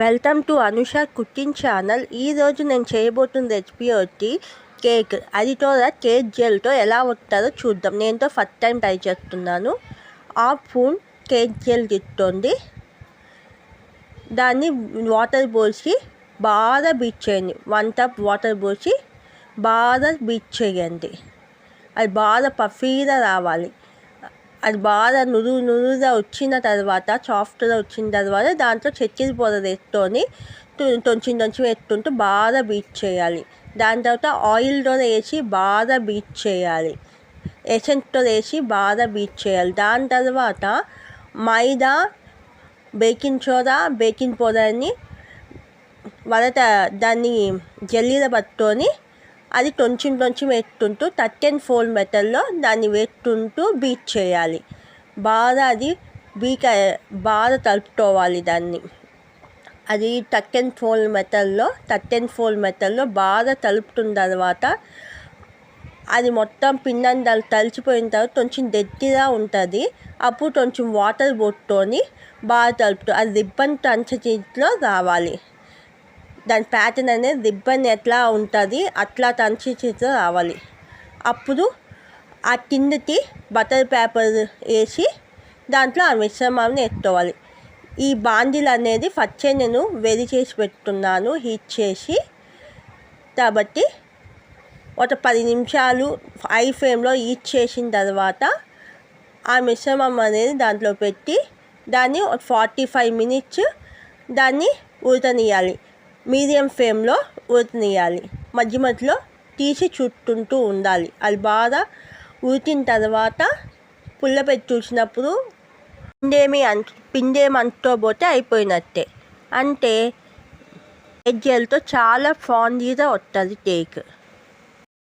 Welcome to Anusha cooking channel. ఈరోజు నేను చేయబోతున్న రెసిపీ వచ్చి కేక్. అది కూడా కేక్ జెల్తో ఎలా వస్తుందో చూద్దాం. నేను ఫస్ట్ టైం ట్రై చేస్తున్నాను. హాఫ్ స్పూన్ కేక్ జెల్ తీసుకోండి. దాన్ని వాటర్ పోసి బాగా బీట్ చేయండి. 1 కప్ వాటర్ పోసి బాగా బీట్ చేయండి. అది బాగా పఫీగా రావాలి. అది బాగా నురుగా వచ్చిన తర్వాత, సాఫ్ట్గా వచ్చిన తర్వాత దాంట్లో చక్కెర పౌడర్ వేసుకొని కొంచెం వేసుకుంటూ బాగా బీట్ చేయాలి. దాని తర్వాత ఆయిల్తో వేసి బాగా బీట్ చేయాలి. ఎసెన్స్తో వేసి బాగా బీట్ చేయాలి. దాని తర్వాత మైదా, బేకింగ్ సోడా, బేకింగ్ పౌడర్ని దాన్ని జల్లీలో పట్టుకొని అది కొంచెం వేసుకుంటూ 3-4 మెథడ్లో దాన్ని వేసుకుంటూ బీట్ చేయాలి. బాగా అది బాగా కలుపుకోవాలి. దాన్ని అది 3-4 మెథడ్లో బాగా కలుపుతున్న తర్వాత అది మొత్తం పిండి తలిచిపోయిన తర్వాత కొంచెం గట్టిగా ఉంటుంది. అప్పుడు కొంచెం వాటర్ పోసుకొని బాగా కలుపుతూ అది రిబ్బన్ కన్సిస్టెన్సీలో రావాలి. దాని ప్యాటర్న్ అనేది రిబ్బన్ ఎట్లా ఉంటుంది అట్లా కన్సిస్టెన్సీలో రావాలి. అప్పుడు ఆ కిందకి బటర్ పేపర్ వేసి దాంట్లో ఆ మిశ్రమాన్ని వేసుకోవాలి. ఈ బాండిల్ అనేది ఫస్ట్ నేను వేడి చేసి పెట్టుకున్నాను హీట్ చేసి. కాబట్టి ఒక 10 నిమిషాలు హై ఫ్లేమ్లో హీట్ చేసిన తర్వాత ఆ మిశ్రమం అనేది దాంట్లో పెట్టి దాన్ని 45 మినిట్స్ దాన్ని ఉడకనియాలి. మీడియం ఫ్లేమ్లో ఉడకనియాలి. మధ్యలో తీసి చుట్టుకుంటూ ఉండాలి. అది బాగా ఉడికిన తర్వాత పుల్లపెట్టి చూసినప్పుడు పిండేమి అంటుకోబోతే అయిపోయినట్టే. అంటే కేక్ జెల్తో చాలా ఫాండీగా వస్తుంది కేక్.